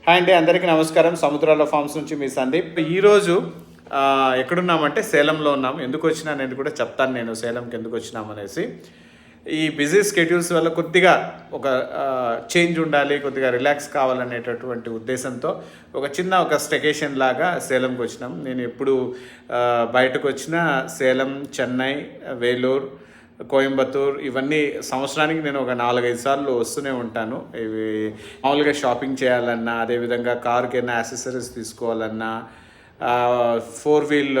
Hi అండి, అందరికీ నమస్కారం. సముద్రాల ఫార్మ్స్ నుంచి మీ సందీప్. ఈరోజు ఎక్కడున్నామంటే సేలంలో ఉన్నాం. ఎందుకు వచ్చినా నేను కూడా చెప్తాను, నేను సేలంకి ఎందుకు వచ్చినామనేసి. ఈ బిజీ స్కెడ్యూల్స్ వల్ల కొద్దిగా ఒక చేంజ్ ఉండాలి, కొద్దిగా రిలాక్స్ కావాలనేటటువంటి ఉద్దేశంతో ఒక స్టెకేషన్ లాగా సేలంకి వచ్చినాం. నేను ఎప్పుడు బయటకు వచ్చిన సేలం, చెన్నై, వేలూరు, కోయంబత్తూర్ ఇవన్నీ సంవత్సరానికి నేను ఒక 4-5 సార్లు వస్తూనే ఉంటాను. ఇవి మామూలుగా షాపింగ్ చేయాలన్నా, అదేవిధంగా కార్కి అయినా యాక్సెసరీస్ తీసుకోవాలన్నా, 4-వీల్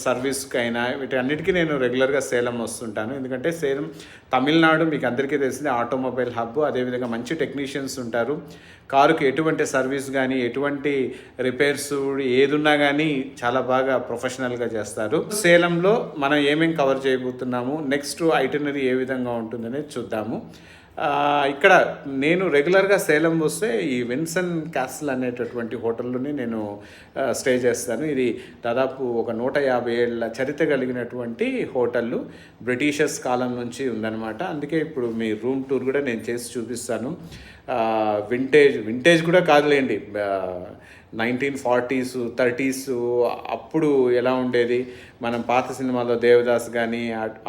సర్వీస్కైనా వీటన్నిటికీ నేను రెగ్యులర్గా సేలం వస్తుంటాను. ఎందుకంటే సేలం తమిళనాడు మీకు అందరికీ తెలిసింది ఆటోమొబైల్ హబ్. అదేవిధంగా మంచి టెక్నీషియన్స్ ఉంటారు. కారుకి ఎటువంటి సర్వీస్ కానీ, ఎటువంటి రిపేర్స్ ఏదున్నా కానీ చాలా బాగా ప్రొఫెషనల్గా చేస్తారు. సేలంలో మనం ఏమేమి కవర్ చేయబోతున్నాము, నెక్స్ట్ ఐటనరీ ఏ విధంగా ఉంటుందనేది చూద్దాము. ఇక్కడ నేను రెగ్యులర్గా సేలం వస్తే ఈ విన్సన్ క్యాస్ల్ అనేటటువంటి హోటల్లోనే నేను స్టే చేస్తాను. ఇది దాదాపు ఒక 150 ఏళ్ళ చరిత్ర కలిగినటువంటి హోటళ్ళు, బ్రిటిషర్స్ కాలం నుంచి ఉందన్నమాట. అందుకే ఇప్పుడు మీ రూమ్ టూర్ కూడా నేను చేసి చూపిస్తాను. వింటేజ్ కూడా కాదులేండి, 1940s 30s అప్పుడు ఎలా ఉండేది, మనం పాత సినిమాల్లో దేవదాస్ కానీ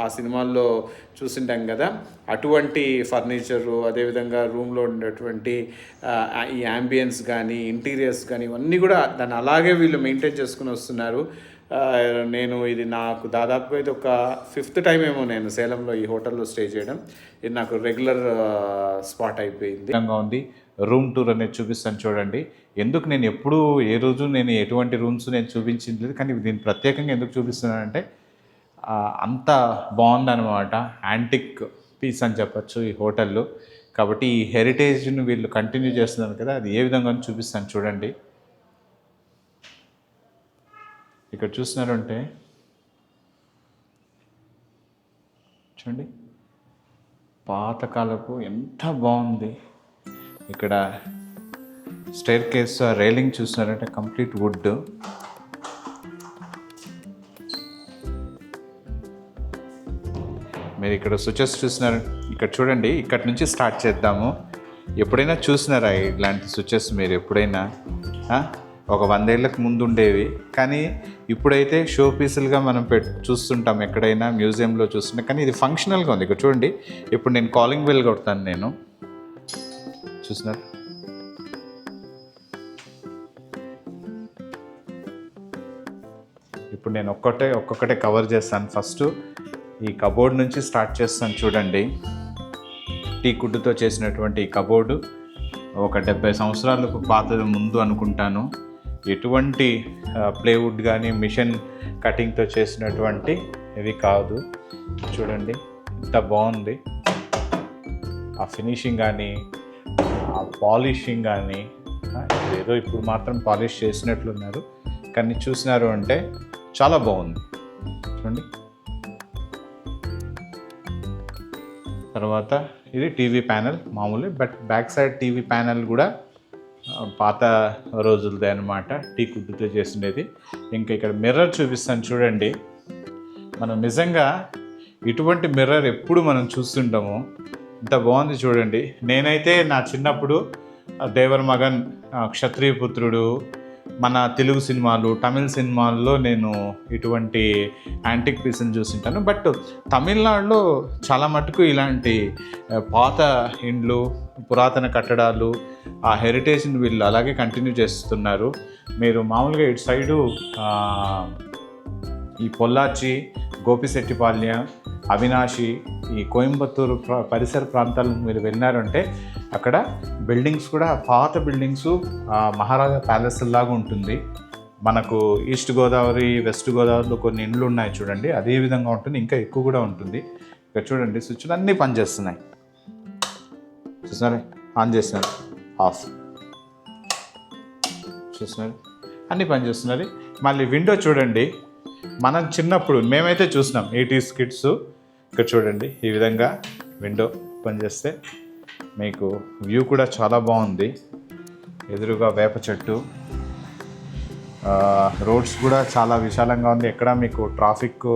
ఆ సినిమాల్లో చూసింటాం కదా, అటువంటి ఫర్నిచరు, అదేవిధంగా రూమ్లో ఉండేటువంటి ఈ యాంబియన్స్ కానీ, ఇంటీరియర్స్ కానీ ఇవన్నీ కూడా దాన్ని అలాగే వీళ్ళు మెయింటైన్ చేసుకుని వస్తున్నారు. నేను ఇది నాకు దాదాపుగా ఇది ఒక 5th టైం ఏమో నేను సేలంలో ఈ హోటల్లో స్టే చేయడం. ఇది నాకు రెగ్యులర్ స్పాట్ అయిపోయింది. ఉంది రూమ్ టూర్ అనేది చూపిస్తాను చూడండి. ఎందుకు నేను ఎప్పుడు ఏ రోజు నేను ఎటువంటి రూమ్స్ నేను చూపించింది లేదు, కానీ దీన్ని ప్రత్యేకంగా ఎందుకు చూపిస్తున్నానంటే అంత బాగుందన్నమాట. యాంటిక్ పీస్ అని చెప్పచ్చు ఈ హోటల్లో. కాబట్టి ఈ హెరిటేజ్ని వీళ్ళు కంటిన్యూ చేస్తున్నారు కదా, అది ఏ విధంగా చూపిస్తాను చూడండి. ఇక్కడ చూస్తున్నారంటే చూడండి, పాతకాలపు ఎంత బాగుంది. ఇక్కడ స్టైర్ కేస్ రైలింగ్ చూస్తున్నారంటే కంప్లీట్ వుడ్. మీరు ఇక్కడ స్విచెస్ చూస్తున్నారు, ఇక్కడ చూడండి. ఇక్కడ నుంచి స్టార్ట్ చేద్దాము. ఎప్పుడైనా చూసినారా ఇలాంటి స్విచెస్ మీరు? ఎప్పుడైనా ఒక 100 ఏళ్ళకు ముందు ఉండేవి, కానీ ఇప్పుడైతే షో పీసులుగా మనం చూస్తుంటాం, ఎక్కడైనా మ్యూజియంలో చూస్తుంటాం. కానీ ఇది ఫంక్షనల్గా ఉంది. ఇక్కడ చూడండి, ఇప్పుడు నేను కాలింగ్ బెల్ కొడతాను. నేను చూస్తున్నారు, ఇప్పుడు నేను ఒక్కొక్కటే కవర్ చేస్తాను. ఫస్ట్ ఈ కబోర్డ్ నుంచి స్టార్ట్ చేస్తాను చూడండి. టీ కుడ్డుతో చేసినటువంటి ఈ కబోర్డు ఒక 70 సంవత్సరాలకు పాతది ముందు అనుకుంటాను. ఎటువంటి ప్లేవుడ్ కానీ మిషన్ కటింగ్తో చేసినటువంటి ఇది కాదు. చూడండి ఎంత బాగుంది. ఆ ఫినిషింగ్ కానీ, ఆ పాలిషింగ్ కానీ, ఏదో ఇప్పుడు మాత్రం పాలిష్ చేసినట్లున్నారు, కానీ చూసినారు అంటే చాలా బాగుంది. చూడండి, తర్వాత ఇది టీవీ ప్యానెల్ మామూలు, but back side TV panel కూడా పాత రోజులదే అనమాట, టీ కుడ్డుతో చేసినది. ఇంకా ఇక్కడ మిర్రర్ చూపిస్తాను చూడండి. మనం నిజంగా ఇటువంటి మిర్రర్ ఎప్పుడు మనం చూస్తుంటాము. ఇంత బాగుంది చూడండి. నేనైతే నా చిన్నప్పుడు దేవర్ మగన్, క్షత్రియపుత్రుడు, మన తెలుగు సినిమాలు, తమిళ సినిమాల్లో నేను ఇటువంటి యాంటిక్ పీస్ని చూసింటాను. బట్ తమిళనాడులో చాలా మటుకు ఇలాంటి పాత ఇండ్లు, పురాతన కట్టడాలు, ఆ హెరిటేజ్ని వీళ్ళు అలాగే కంటిన్యూ చేస్తున్నారు. మీరు మామూలుగా ఇటు సైడు ఈ పొల్లాచి, గోపిశెట్టిపాల్యం, అవినాశి, ఈ కోయంబత్తూరు పరిసర ప్రాంతాలకు మీరు వెళ్ళినారంటే అక్కడ బిల్డింగ్స్ కూడా పాత బిల్డింగ్స్, మహారాజా ప్యాలెస్ లాగా ఉంటుంది. మనకు ఈస్ట్ గోదావరి, వెస్ట్ గోదావరిలో కొన్ని ఇండ్లు ఉన్నాయి చూడండి, అదే విధంగా ఉంటుంది, ఇంకా ఎక్కువ కూడా ఉంటుంది. ఇక్కడ చూడండి, స్విచ్లు అన్నీ పనిచేస్తున్నాయి. చూస్తున్నారు, ఆన్ చేస్తున్నారు, ఆఫ్ చూస్తున్నారు, అన్నీ పనిచేస్తున్నది. మళ్ళీ విండో చూడండి, మనం చిన్నప్పుడు మేమైతే చూసినాం 80s కిడ్స్. ఇక్కడ చూడండి, ఈ విధంగా విండో ఓపెన్ చేస్తే మీకు వ్యూ కూడా చాలా బాగుంది. ఎదురుగా వేప చెట్టు, రోడ్స్ కూడా చాలా విశాలంగా ఉంది. ఎక్కడ మీకు ట్రాఫిక్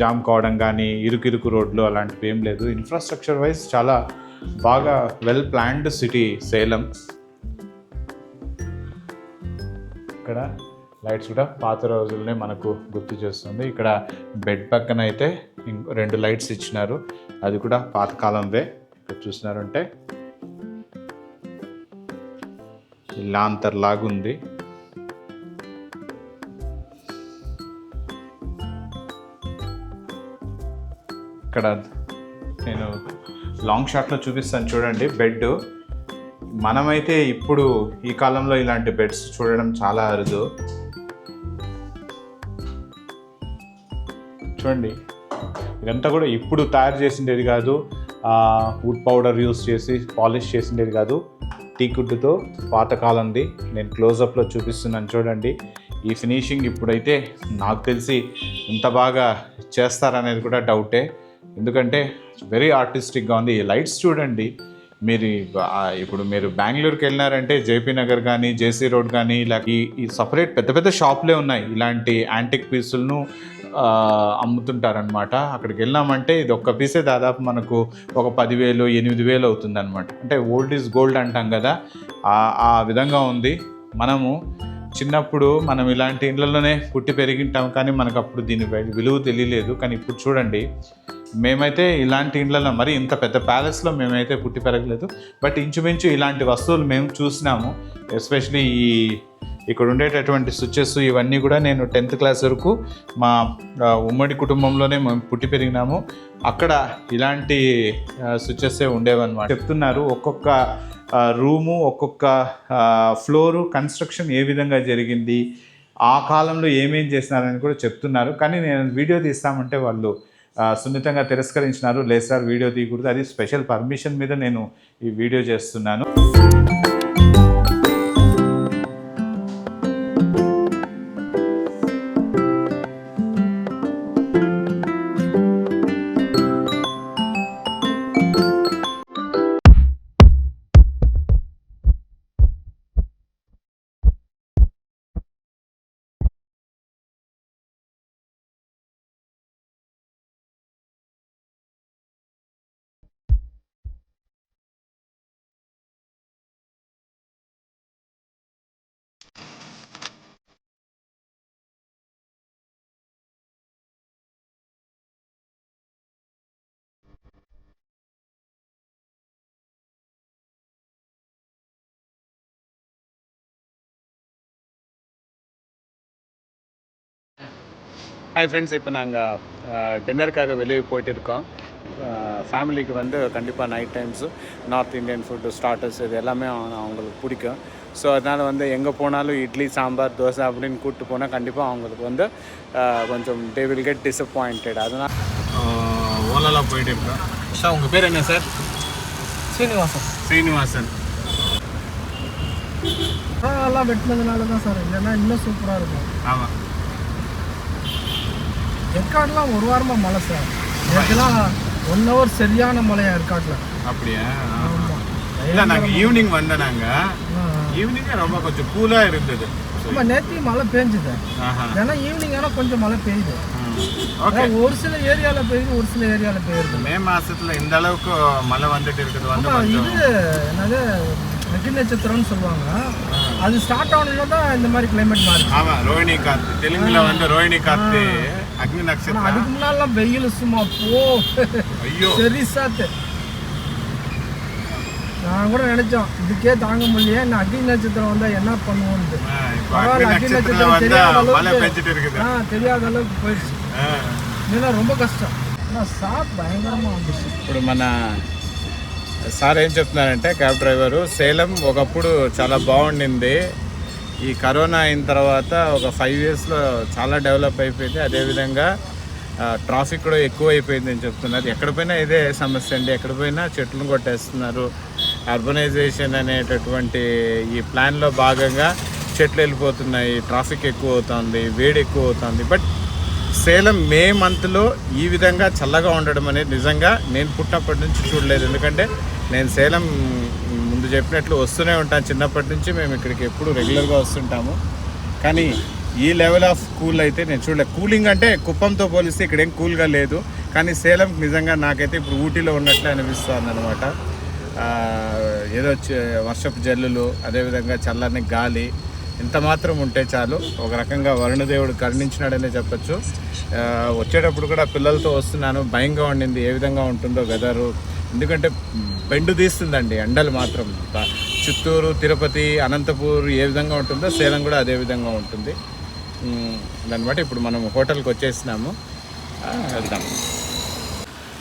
జామ్ కావడం కానీ, ఇరుకు రోడ్లు అలాంటివి ఏం లేదు. ఇన్ఫ్రాస్ట్రక్చర్ వైజ్ చాలా బాగా వెల్ ప్లాన్డ్ సిటీ సేలం. ఇక్కడ లైట్స్ కూడా పాత రోజులనే మనకు గుర్తు చేస్తుంది. ఇక్కడ బెడ్ పక్కన అయితే 2 లైట్స్ ఇచ్చినారు, అది కూడా పాతకాలంవే. ఇక్కడ చూసినారంటే లాంతర్ లాగుంది. ఇక్కడ నేను లాంగ్ షాట్లో చూపిస్తాను చూడండి. బెడ్ మనమైతే ఇప్పుడు ఈ కాలంలో ఇలాంటి బెడ్స్ చూడడం చాలా అరుదు. చూడండి, ఇదంతా కూడా ఇప్పుడు తయారు చేసిండేది కాదు, వుడ్ పౌడర్ యూస్ చేసి పాలిష్ చేసిండేది కాదు, టీకుడ్డుతో పాతకాలంది. నేను క్లోజప్లో చూపిస్తున్నాను చూడండి. ఈ ఫినిషింగ్ ఇప్పుడైతే నాకు తెలిసి ఇంత బాగా చేస్తారనేది కూడా డౌటే, ఎందుకంటే వెరీ ఆర్టిస్టిక్గా ఉంది. ఈ లైట్స్ చూడండి. ఇప్పుడు మీరు బెంగళూరుకి వెళ్ళినారంటే జేపీ నగర్ కానీ జేసీ రోడ్ కానీ ఇలా ఈ సపరేట్ పెద్ద పెద్ద షాపులే ఉన్నాయి, ఇలాంటి యాంటిక్ పీసులను అమ్ముతుంటారనమాట. అక్కడికి వెళ్ళామంటే ఇది ఒక్క పీసే దాదాపు మనకు ఒక 10,000 8,000 అవుతుంది అనమాట. అంటే ఓల్డ్ ఈజ్ గోల్డ్ అంటాం కదా, ఆ విధంగా ఉంది. మనము చిన్నప్పుడు మనం ఇలాంటి ఇళ్ళల్లోనే పుట్టి పెరిగింటాం, కానీ మనకు అప్పుడు దీని విలువ తెలియలేదు. కానీ ఇప్పుడు చూడండి, మేమైతే ఇలాంటి ఇళ్ళల్లో మరి ఇంత పెద్ద ప్యాలెస్లో మేమైతే పుట్టి పెరగలేదు, బట్ ఇంచుమించు ఇలాంటి వస్తువులు మేము చూసినాము. ఎస్పెషలీ ఇక్కడ ఉండేటటువంటి స్విచ్చెస్ ఇవన్నీ కూడా నేను 10th క్లాస్ వరకు మా ఉమ్మడి కుటుంబంలోనే మేము పుట్టి పెరిగినాము. అక్కడ ఇలాంటి స్విచ్చెస్సే ఉండేవన్నమాట. చెప్తున్నారు ఒక్కొక్క రూము, ఒక్కొక్క ఫ్లోరు కన్స్ట్రక్షన్ ఏ విధంగా జరిగింది, ఆ కాలంలో ఏమేం చేసినారని కూడా చెప్తున్నారు. కానీ నేను వీడియో తీస్తామంటే వాళ్ళు సున్నితంగా తిరస్కరించినారు. లేదు సార్, వీడియో తీయకూడదు, అది స్పెషల్ పర్మిషన్ మీద నేను ఈ వీడియో చేస్తున్నాను. ஹாய் ஃப்ரெண்ட்ஸ், இப்போ நாங்கள் டின்னருக்காக வெளியே போயிட்டுருக்கோம். ஃபேமிலிக்கு வந்து கண்டிப்பாக night times north Indian food starters இது எல்லாமே அவங்களுக்கு பிடிக்கும். ஸோ அதனால் வந்து எங்கே போனாலும் இட்லி சாம்பார் தோசை அப்படின்னு கூப்பிட்டு போனால் கண்டிப்பாக அவங்களுக்கு வந்து கொஞ்சம் தே வில் கெட் டிசப்பாயிண்டட். அதனால் ஓலாவில் போயிட்டு இருக்கோம். சார், உங்கள் பேர் என்ன சார்? ஸ்ரீனிவாசன். எல்லாம் வெட்டினதுனால தான் சார், இல்லைன்னா இன்னும் சூப்பராக இருக்கும். ஆமாம், ஏற்காடுலாம் ஒரு வாரமாக மழை சார். இதுக்கெல்லாம் 1 hour சரியான மழையா ஏற்காட்டில். அப்படியா? இல்லை, நாங்கள் ஈவினிங் வந்தோம். நாங்கள் ஈவினிங்கே ரொம்ப கொஞ்சம் கூலாக இருந்தது. ஆமாம், நேற்று மழை பெஞ்சுது. ஏன்னா ஈவினிங் ஆனால் கொஞ்சம் மழை பெய்யுது. ஒரு சில ஏரியாவில் பெய்யுது, ஒரு சில ஏரியாவில் பெய்யுது. மே மாதத்தில் இந்த அளவுக்கு மழை வந்துட்டு இருக்குது. இது என்னது நெட்டி நட்சத்திரம்னு சொல்லுவாங்க. அது ஸ்டார்ட் ஆகணும்னா தான் இந்த மாதிரி கிளைமேட் மாறி. ஆமாம், ரோஹிணி காத்து, தெலுங்குல வந்து ரோஹிணி காத்து, அக்னி நட்சத்திரம். அதுக்கு முன்னாடிலாம் வெயில் சும்மா ஐயோ சரி சாத்து. நான் கூட நினைச்சோம் இதுக்கே தாங்க முடியல, நான் அக்னி நட்சத்திரம் வந்தா என்ன பண்ணுவோம்னு. அக்னி நட்சத்திரம் தெரியாத அளவுக்கு போயிடுச்சு. இதெல்லாம் ரொம்ப கஷ்டம். ஆனால் சாப் భయంకరంగా வந்துச்சு. ఇప్పుడు మన సార్ ఏం చెప్తున్నారంటే, క్యాబ్ డ్రైవరు, సేలం ఒకప్పుడు చాలా బాగుండింది. ఈ కరోనా అయిన తర్వాత ఒక 5 yearsలో చాలా డెవలప్ అయిపోయింది. అదేవిధంగా ట్రాఫిక్ కూడా ఎక్కువ అయిపోయింది అని చెప్తున్నారు. ఎక్కడ పోయినా ఇదే సమస్య అండి. ఎక్కడ పోయినా చెట్లను కొట్టేస్తున్నారు. అర్బనైజేషన్ అనేటటువంటి ఈ ప్లాన్లో భాగంగా చెట్లు వెళ్ళిపోతున్నాయి, ట్రాఫిక్ ఎక్కువ అవుతుంది, వేడి ఎక్కువ అవుతుంది. బట్ సేలం మే మంత్లో ఈ విధంగా చల్లగా ఉండడం అనేది నిజంగా నేను పుట్టినప్పటి నుంచి చూడలేదు. ఎందుకంటే నేను సేలం ముందు చెప్పినట్లు వస్తూనే ఉంటాను. చిన్నప్పటి నుంచి మేము ఇక్కడికి ఎప్పుడు రెగ్యులర్గా వస్తుంటాము. కానీ ఈ లెవెల్ ఆఫ్ కూల్ అయితే నేను చూడలేదు. కూలింగ్ అంటే కుప్పంతో పోలిస్తే ఇక్కడ ఏం కూల్గా లేదు. కానీ సేలం నిజంగా నాకైతే ఇప్పుడు ఊటీలో ఉన్నట్లే అనిపిస్తుంది అనమాట. ఏదో వర్షపు జల్లులు, అదేవిధంగా చల్లని గాలి, ఇంత మాత్రం ఉంటే చాలు. ఒక రకంగా వరుణదేవుడు కరుణించినాడనే చెప్పచ్చు. వచ్చేటప్పుడు కూడా పిల్లలతో వస్తున్నాను, భయంగా ఉండింది ఏ విధంగా ఉంటుందో వెదరు. ఎందుకంటే బెండు తీస్తుందండి ఎండలు మాత్రం. చిత్తూరు, తిరుపతి, అనంతపూర్ ఏ విధంగా ఉంటుందో సేలం కూడా అదే విధంగా ఉంటుంది. దాన్ని బట్టి ఇప్పుడు మనం హోటల్కి వచ్చేసినాము, వెళ్తాము.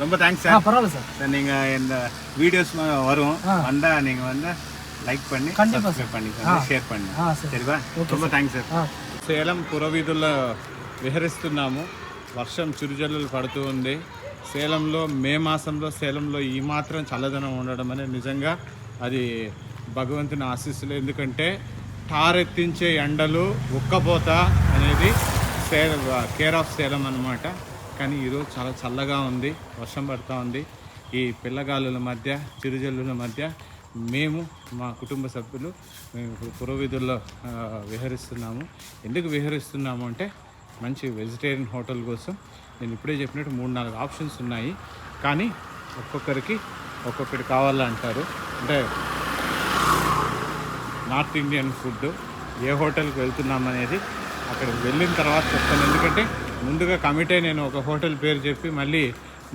ரொம்ப தேங்க்ஸ் சார். பரவாயில்ல சார். சார் நீங்கள் இந்த வீடியோஸ் வரும் வந்தால் நீங்கள் வந்து லைக் பண்ணி సబ్స్క్రైబ్ பண்ணி షేర్ பண்ணி సరిగా. ரொம்ப థ్యాంక్స్ సార్. సేలం పురవీధుల్లో విహరిస్తున్నాము. వర్షం చిరుజల్లులు పడుతూ ఉంది. సేలంలో మే మాసంలో సేలంలో ఈ మాత్రం చల్లదనం ఉండడం అనేది నిజంగా అది భగవంతుని ఆశీస్సులు. ఎందుకంటే టారెత్తించే ఎండలు, ఉక్కపోత అనేది కేర్ ఆఫ్ సేలం అన్నమాట. కానీ ఈరోజు చాలా చల్లగా ఉంది, వర్షం పడుతూ ఉంది. ఈ పిల్లగాలుల మధ్య, చిరుజల్లుల మధ్య మేము మా కుటుంబ సభ్యులు మేము ఇప్పుడు పురవీధుల్లో విహరిస్తున్నాము. ఎందుకు విహరిస్తున్నాము అంటే మంచి వెజిటేరియన్ హోటల్ కోసం. నేను ఇప్పుడే చెప్పినట్టు 3-4 ఆప్షన్స్ ఉన్నాయి, కానీ ఒక్కొక్కరికి ఒక్కొక్కటి కావాలంటారు. అంటే నార్త్ ఇండియన్ ఫుడ్ ఏ హోటల్కి వెళ్తున్నాం అనేది అక్కడికి వెళ్ళిన తర్వాత చెప్తాను. ఎందుకంటే ముందుగా కమిట్ అయ్యి నేను ఒక హోటల్ పేరు చెప్పి మళ్ళీ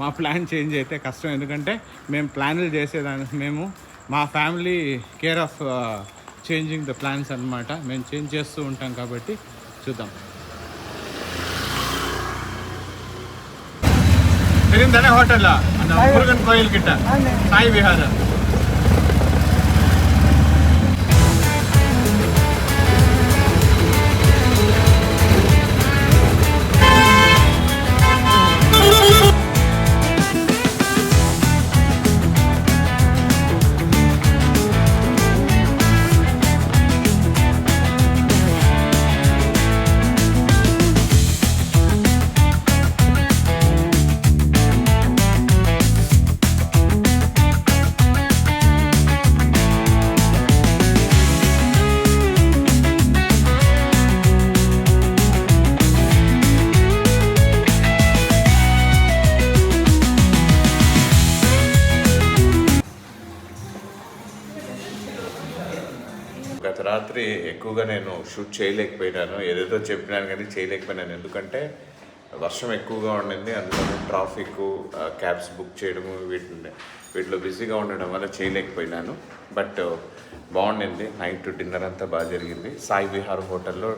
మా ప్లాన్ చేంజ్ అయితే కష్టం. ఎందుకంటే మేము ప్లాన్లు చేసేదానికి మేము మా family care of changing the plans అన్నమాట. మేము చేంజ్ చేస్తూ ఉంటాం కాబట్టి చూద్దాం. తెలియదనే హోటల్ మురుగన్ కోయిల్ కిట్ట సాయి విహార. గత రాత్రి ఎక్కువగా నేను షూట్ చేయలేకపోయినాను. ఏదేదో చెప్పినాను కానీ చేయలేకపోయినాను. ఎందుకంటే వర్షం ఎక్కువగా ఉండింది. అందులో ట్రాఫిక్, క్యాబ్స్ బుక్ చేయడము వీటిలో బిజీగా ఉండడం వల్ల చేయలేకపోయినాను. బట్ బాగుండింది. నైట్ డిన్నర్ అంతా బాగా జరిగింది. సాయి విహార్ హోటల్లో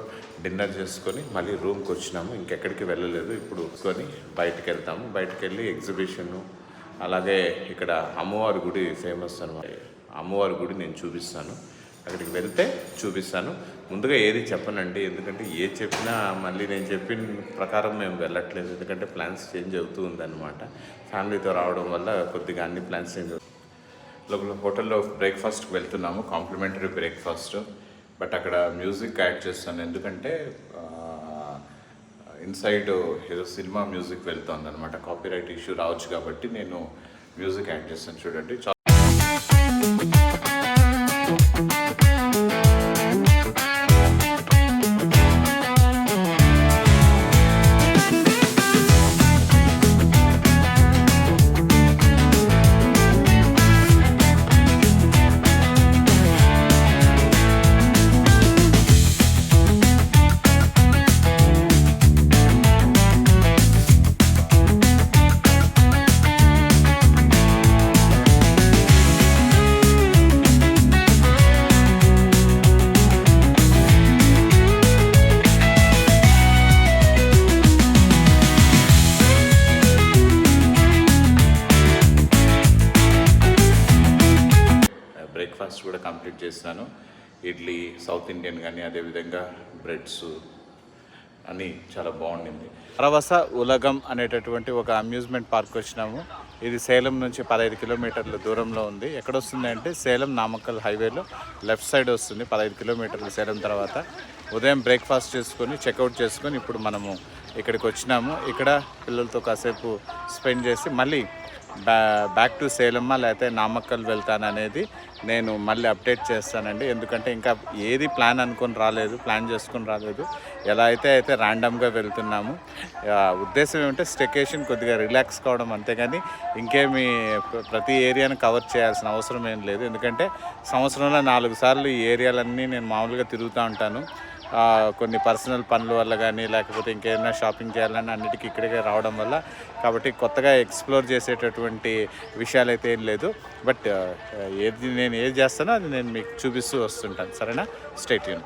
డిన్నర్ చేసుకొని మళ్ళీ రూమ్కి వచ్చినాము. ఇంకెక్కడికి వెళ్ళలేదు. ఇప్పుడు కొని బయటకు వెళ్తాము. బయటకు వెళ్ళి ఎగ్జిబిషను, అలాగే ఇక్కడ అమ్మవారి గుడి ఫేమస్ అనమాట. అమ్మవారి గుడి నేను చూపిస్తాను. అక్కడికి వెళ్తే చూపిస్తాను. ముందుగా ఏది చెప్పనండి, ఎందుకంటే ఏ చెప్పినా మళ్ళీ నేను చెప్పిన ప్రకారం మేము వెళ్ళట్లేదు. ఎందుకంటే ప్లాన్స్ చేంజ్ అవుతూ ఉందన్నమాట. ఫ్యామిలీతో రావడం వల్ల కొద్దిగా అన్ని ప్లాన్స్ చేంజ్ అవుతాయి. లోపల హోటల్లో బ్రేక్ఫాస్ట్కి వెళ్తున్నాము, కాంప్లిమెంటరీ బ్రేక్ఫాస్ట్. బట్ అక్కడ మ్యూజిక్ యాడ్ చేస్తాను, ఎందుకంటే ఇన్సైడ్ ఏదో సినిమా మ్యూజిక్ వెళ్తుంది అనమాట. కాపీరైట్ ఇష్యూ రావచ్చు కాబట్టి నేను మ్యూజిక్ యాడ్ చేస్తాను. చూడండి. బ్రేక్ఫాస్ట్ కూడా కంప్లీట్ చేస్తాను. ఇడ్లీ, సౌత్ ఇండియన్ కానీ, అదేవిధంగా బ్రెడ్స్ అన్నీ చాలా బాగుండింది. అరవస ఉలగం అనేటటువంటి ఒక అమ్యూజ్మెంట్ పార్క్ వచ్చినాము. ఇది సేలం నుంచి 15 కిలోమీటర్ల దూరంలో ఉంది. ఎక్కడ వస్తుంది అంటే సేలం నామక్కల్ హైవేలో లెఫ్ట్ సైడ్ వస్తుంది. 15 కిలోమీటర్లు సేలం తర్వాత. ఉదయం బ్రేక్ఫాస్ట్ చేసుకొని చెక్అవుట్ చేసుకొని ఇప్పుడు మనము ఇక్కడికి వచ్చినాము. ఇక్కడ పిల్లలతో కాసేపు స్పెండ్ చేసి మళ్ళీ బ్యాక్ టు సేలమ్మ లేకపోతే నామక్కల్ వెళ్తాను అనేది నేను మళ్ళీ అప్డేట్ చేస్తానండి. ఎందుకంటే ఇంకా ఏది ప్లాన్ అనుకొని రాలేదు, ప్లాన్ చేసుకొని రాలేదు. ఎలా అయితే ర్యాండమ్గా వెళ్తున్నాము. ఉద్దేశం ఏమంటే స్టేకేషన్ కొద్దిగా రిలాక్స్ కావడం, అంతేగాని ఇంకేమీ ప్రతి ఏరియాను కవర్ చేయాల్సిన అవసరం ఏం లేదు. ఎందుకంటే సంవత్సరంలో 4 సార్లు ఈ ఏరియాలన్నీ నేను మామూలుగా తిరుగుతూ ఉంటాను. కొన్ని పర్సనల్ పనుల వల్ల కానీ లేకపోతే ఇంకేదైనా షాపింగ్ చేయాలని అన్నిటికీ ఇక్కడికే రావడం వల్ల, కాబట్టి కొత్తగా ఎక్స్ప్లోర్ చేసేటటువంటి విషయాలు అయితే ఏం లేదు. బట్ నేను ఏది చేస్తానో అది నేను మీకు చూపిస్తూ వస్తుంటాను. సరేనా? Stay tune.